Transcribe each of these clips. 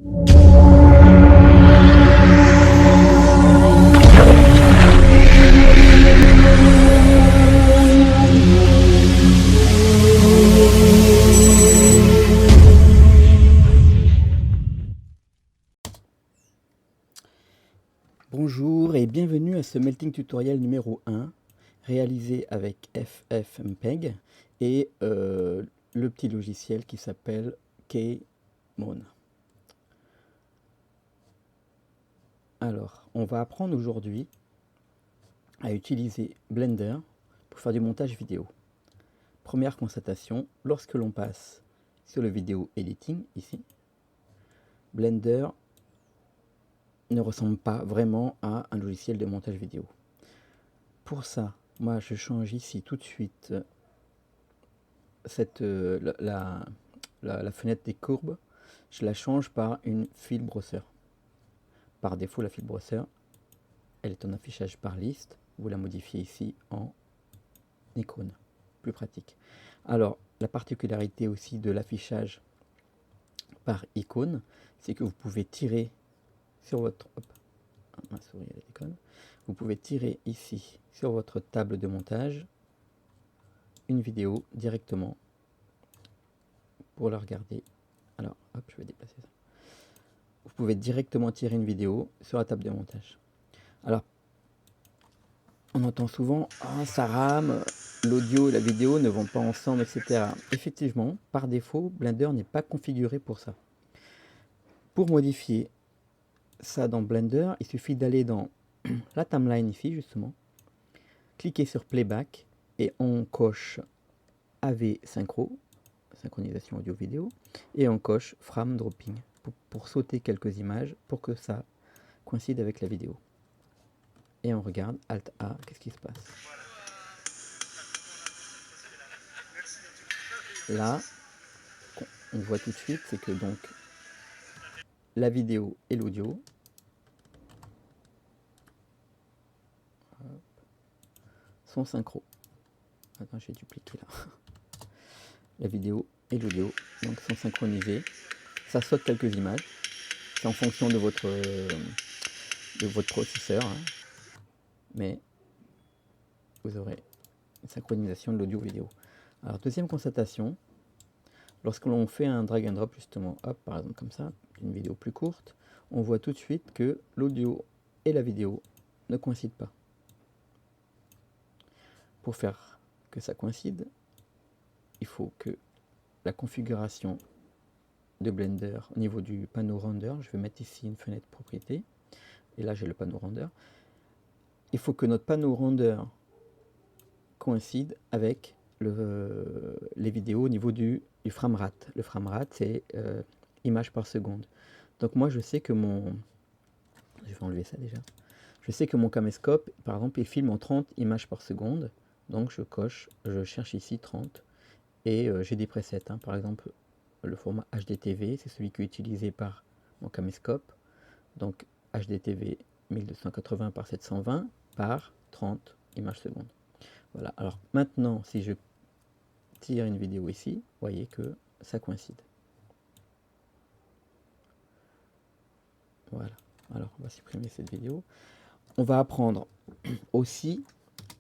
Bonjour et bienvenue à ce melting tutoriel numéro 1 réalisé avec FFmpeg et le petit logiciel qui s'appelle Kmon. Alors, on va apprendre aujourd'hui à utiliser Blender pour faire du montage vidéo. Première constatation, lorsque l'on passe sur le vidéo editing ici, Blender ne ressemble pas vraiment à un logiciel de montage vidéo. Pour ça, moi je change ici tout de suite la fenêtre des courbes, je la change par une file brosseur. Par défaut, la file brosseur, elle est en affichage par liste. Vous la modifiez ici en icône, plus pratique. Alors, la particularité aussi de l'affichage par icône, c'est que vous pouvez tirer sur votre... Hop, ma souris elle déconne. Vous pouvez tirer ici sur votre table de montage une vidéo directement pour la regarder. Alors, hop, je vais déplacer ça. Vous pouvez directement tirer une vidéo sur la table de montage. Alors, on entend souvent « Ah, ça rame, l'audio et la vidéo ne vont pas ensemble, etc. » Effectivement, par défaut, Blender n'est pas configuré pour ça. Pour modifier ça dans Blender, il suffit d'aller dans la timeline ici, justement, cliquer sur Playback et on coche AV Synchro, synchronisation audio-vidéo, et on coche Frame Dropping pour sauter quelques images pour que ça coïncide avec la vidéo. Et on regarde, Alt A, qu'est-ce qui se passe? Là, on voit tout de suite, c'est que donc la vidéo et l'audio sont synchro. Attends, j'ai dupliqué là. La vidéo et l'audio donc sont synchronisés. Ça saute quelques images. C'est en fonction de votre processeur, hein. Mais vous aurez une synchronisation de l'audio vidéo. Alors deuxième constatation, lorsque l'on fait un drag and drop justement, hop, par exemple comme ça, une vidéo plus courte, on voit tout de suite que l'audio et la vidéo ne coïncident pas. Pour faire que ça coïncide, il faut que la configuration de Blender au niveau du panneau render, je vais mettre ici une fenêtre propriété, et là j'ai le panneau render, il faut que notre panneau render coïncide avec les vidéos au niveau du framerate. Le framerate, c'est images par seconde. Donc moi je sais que je vais enlever ça déjà. Je sais que mon caméscope, par exemple, il filme en 30 images par seconde. Donc je cherche ici 30 et j'ai des presets. Hein. Par exemple, le format HDTV, c'est celui qui est utilisé par mon caméscope. Donc HDTV 1280 par 720 par 30 images secondes. Voilà. Alors maintenant, si je tire une vidéo ici, vous voyez que ça coïncide. Voilà. Alors on va supprimer cette vidéo. On va apprendre aussi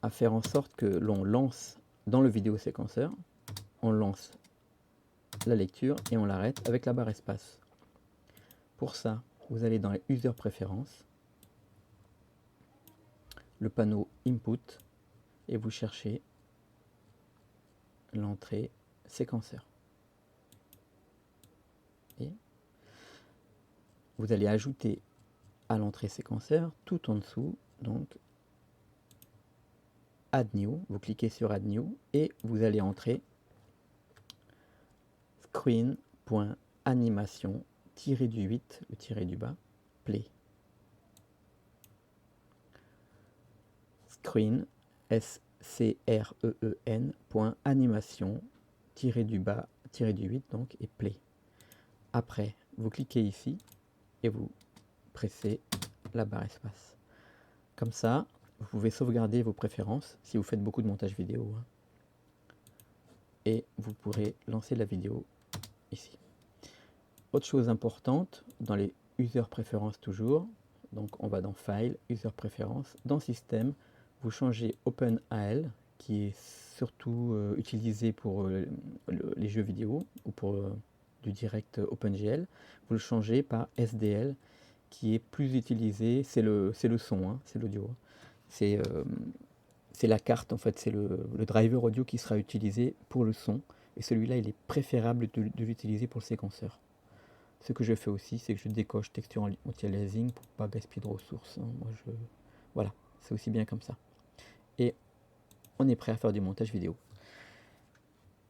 à faire en sorte que l'on lance dans le vidéo séquenceur, on lance la lecture et on l'arrête avec la barre espace. Pour ça, vous allez dans les user préférences, le panneau input et vous cherchez l'entrée séquenceur. Et vous allez ajouter à l'entrée séquenceur tout en dessous, donc Add New, vous cliquez sur Add New et vous allez entrer screen.animation -du 8, le tiré du bas, play. Screen, S-C-R-E-E-N, .animation, tiré du bas, tiré du 8, donc, et play. Après, vous cliquez ici et vous pressez la barre espace. Comme ça, vous pouvez sauvegarder vos préférences si vous faites beaucoup de montage vidéo. Hein. Et vous pourrez lancer la vidéo ici. autre chose importante, dans les user préférences toujours, donc on va dans File, user préférences, dans Système, vous changez OpenAL, qui est surtout utilisé pour les jeux vidéo ou pour du direct OpenGL, vous le changez par SDL, qui est plus utilisé, c'est le son, hein, c'est l'audio. C'est la carte, en fait, c'est le driver audio qui sera utilisé pour le son, et celui-là, il est préférable de l'utiliser pour le séquenceur. Ce que je fais aussi, c'est que je décoche texture anti-aliasing pour pas gaspiller de ressources, hein. Voilà, c'est aussi bien comme ça. Et on est prêt à faire du montage vidéo.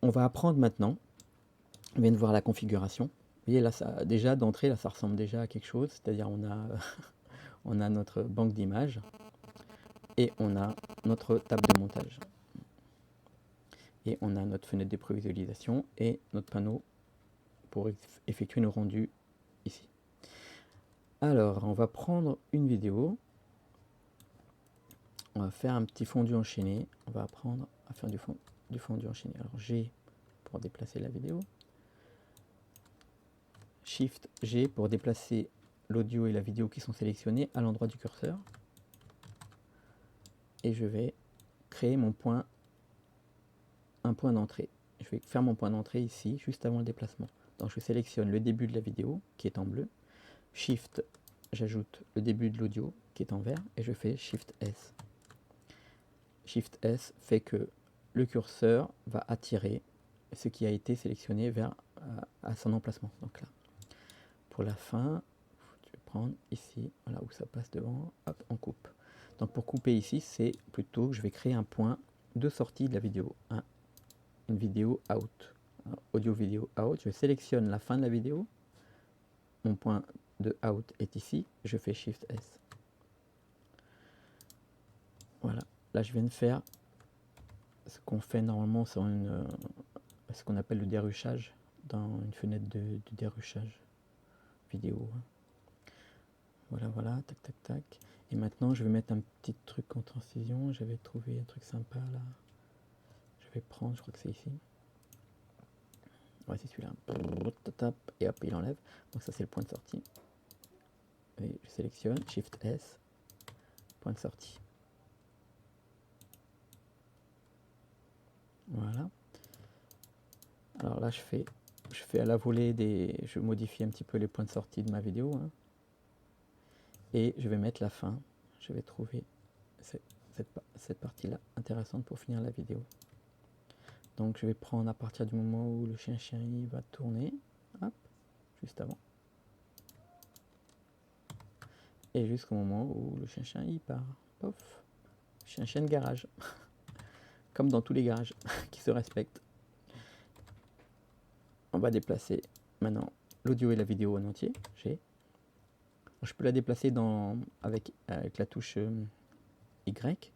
On va apprendre maintenant. On vient de voir la configuration. Vous voyez là, ça, déjà d'entrée, là, ça ressemble déjà à quelque chose. C'est-à-dire on a notre banque d'images et on a notre table de montage. Et on a notre fenêtre de prévisualisation et notre panneau pour effectuer nos rendus ici. Alors, on va prendre une vidéo. On va faire un petit fondu enchaîné. On va apprendre à faire du fondu enchaîné. Alors, G pour déplacer la vidéo. Shift G pour déplacer l'audio et la vidéo qui sont sélectionnés à l'endroit du curseur. Et je vais créer un point d'entrée. Je vais faire mon point d'entrée ici, juste avant le déplacement. Donc je sélectionne le début de la vidéo, qui est en bleu. Shift, j'ajoute le début de l'audio, qui est en vert, et je fais Shift S. Shift S fait que le curseur va attirer ce qui a été sélectionné vers à son emplacement. Donc là, pour la fin, je vais prendre ici, voilà où ça passe devant, hop, on coupe. Donc pour couper ici, c'est plutôt que je vais créer un point de sortie de la vidéo, une vidéo out, audio vidéo out. Je sélectionne la fin de la vidéo, mon point de out est ici, je fais Shift S. Voilà, là je viens de faire ce qu'on fait normalement sur ce qu'on appelle le déruchage dans une fenêtre de déruchage vidéo. Voilà, voilà, tac, tac, tac. Et maintenant, je vais mettre un petit truc en transition. J'avais trouvé un truc sympa là. Je vais prendre, je crois que c'est ici. Ouais, c'est celui-là. Et hop, il enlève. Donc ça, c'est le point de sortie. Et je sélectionne, Shift S, point de sortie. Voilà. Alors là, je fais à la volée je modifie un petit peu les points de sortie de ma vidéo, hein. Et je vais mettre la fin. Je vais trouver cette partie-là intéressante pour finir la vidéo. Donc je vais prendre à partir du moment où le chien va tourner, hop, juste avant. Et jusqu'au moment où le chien part. Pof, chien de garage. Comme dans tous les garages qui se respectent. On va déplacer maintenant l'audio et la vidéo en entier. Je peux la déplacer avec la touche Y.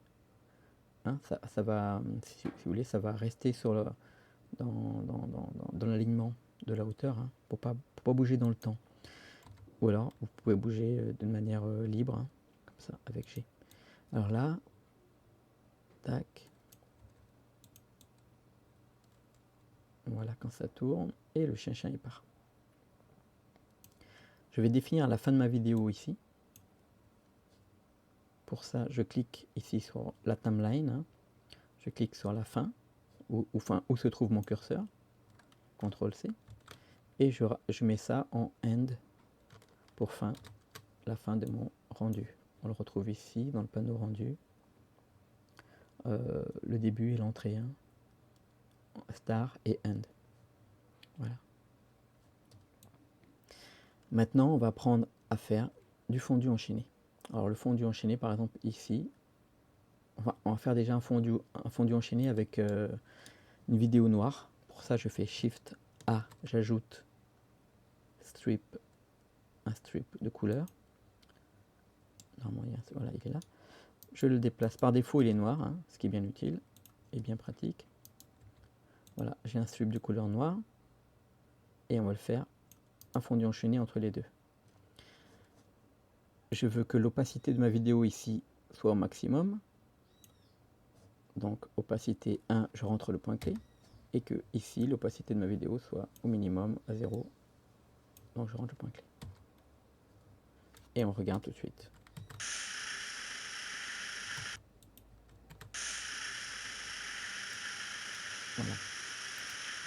Hein, ça va, si vous voulez, ça va rester dans l'alignement de la hauteur, hein, pour pas bouger dans le temps. Ou alors, vous pouvez bouger de manière libre, hein, comme ça, avec G. Alors là, tac. Voilà, quand ça tourne, et le chien il part. Je vais définir la fin de ma vidéo ici. Pour ça, je clique ici sur la timeline, hein. Je clique sur la fin, où se trouve mon curseur, CTRL-C, et je mets ça en end pour fin, la fin de mon rendu. On le retrouve ici dans le panneau rendu, le début et l'entrée, hein. Start et end. Voilà. Maintenant, on va apprendre à faire du fondu enchaîné. Alors le fondu enchaîné, par exemple ici, on va faire déjà un fondu enchaîné avec une vidéo noire. Pour ça, je fais Shift A, j'ajoute un strip de couleur. Normalement, voilà, il est là. Je le déplace. Par défaut, il est noir, hein, ce qui est bien utile et bien pratique. Voilà, j'ai un strip de couleur noire et on va le faire un fondu enchaîné entre les deux. Je veux que l'opacité de ma vidéo ici soit au maximum. Donc opacité 1, je rentre le point clé. Et que ici, l'opacité de ma vidéo soit au minimum à 0. Donc je rentre le point clé. Et on regarde tout de suite. Voilà.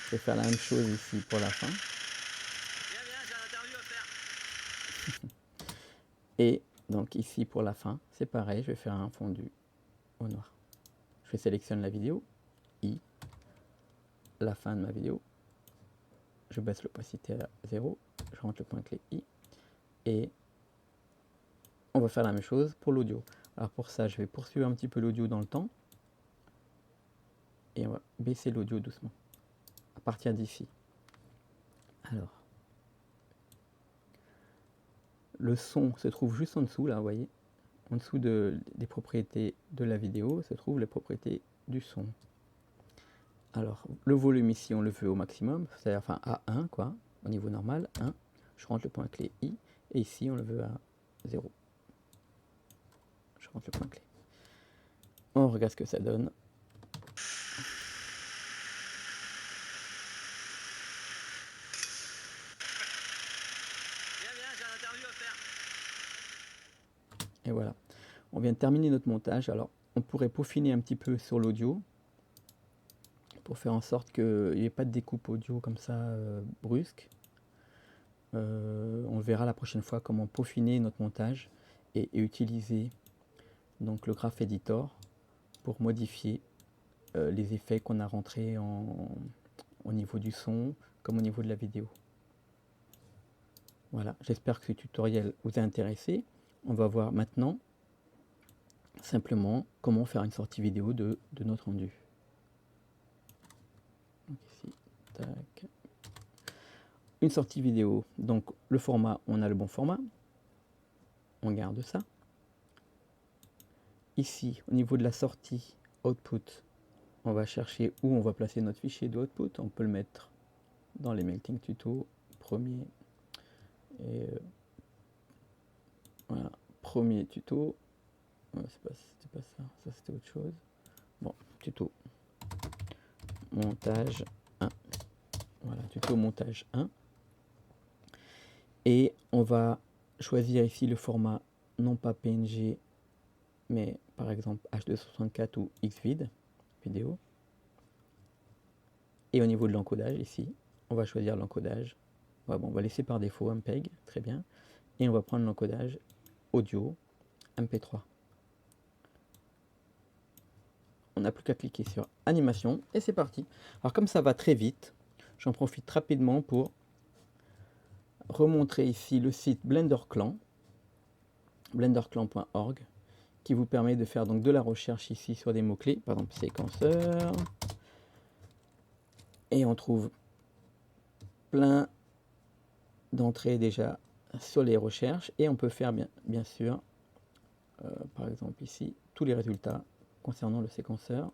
Je vais faire la même chose ici pour la fin. Viens, j'ai un interview à faire. Et donc ici pour la fin, c'est pareil, je vais faire un fondu au noir. Je sélectionne la vidéo, I, la fin de ma vidéo, je baisse l'opacité à 0, je rentre le point clé I, et on va faire la même chose pour l'audio. Alors pour ça, je vais poursuivre un petit peu l'audio dans le temps, et on va baisser l'audio doucement, à partir d'ici. Alors, le son se trouve juste en dessous, là, vous voyez, en dessous des propriétés de la vidéo, se trouvent les propriétés du son. Alors, le volume ici, on le veut au maximum, c'est-à-dire enfin à 1, quoi, au niveau normal, 1. Je rentre le point clé I, et ici, on le veut à 0. Je rentre le point clé. On regarde ce que ça donne. Viens, j'ai un interview à faire. Et voilà. On vient de terminer notre montage. Alors, on pourrait peaufiner un petit peu sur l'audio pour faire en sorte qu'il n'y ait pas de découpe audio comme ça brusque. On verra la prochaine fois comment peaufiner notre montage et utiliser donc le Graph Editor pour modifier les effets qu'on a rentrés au niveau du son comme au niveau de la vidéo. Voilà, j'espère que ce tutoriel vous a intéressé. On va voir maintenant simplement comment faire une sortie vidéo de notre rendu. Donc ici, tac. Une sortie vidéo, donc le format, on a le bon format, on garde ça. Ici, au niveau de la sortie output, on va chercher où on va placer notre fichier de output. On peut le mettre dans les melting tuto, premier, et voilà, premier tuto. C'était pas ça, ça c'était autre chose. Bon, tuto montage 1. Voilà, tuto montage 1. Et on va choisir ici le format, non pas PNG, mais par exemple H264 ou Xvid, vidéo. Et au niveau de l'encodage, ici, on va choisir l'encodage. Ouais, bon, on va laisser par défaut MPEG, très bien. Et on va prendre l'encodage audio MP3. On n'a plus qu'à cliquer sur animation et c'est parti. Alors comme ça va très vite, j'en profite rapidement pour remontrer ici le site BlenderClan, blenderclan.org, qui vous permet de faire donc de la recherche ici sur des mots-clés, par exemple séquenceur, et on trouve plein d'entrées déjà sur les recherches, et on peut faire bien sûr, par exemple ici, tous les résultats concernant le séquenceur,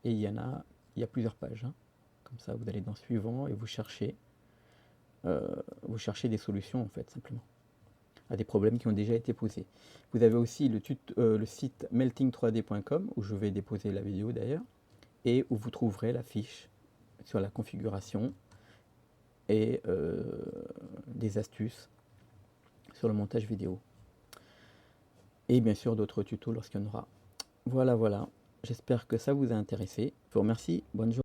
et il y a plusieurs pages, hein. Comme ça vous allez dans suivant et vous cherchez des solutions en fait, simplement, à des problèmes qui ont déjà été posés. Vous avez aussi le site melting3d.com, où je vais déposer la vidéo d'ailleurs, et où vous trouverez la fiche sur la configuration et des astuces sur le montage vidéo. Et bien sûr d'autres tutos lorsqu'il y en aura. Voilà, j'espère que ça vous a intéressé. Je vous remercie, bonne journée.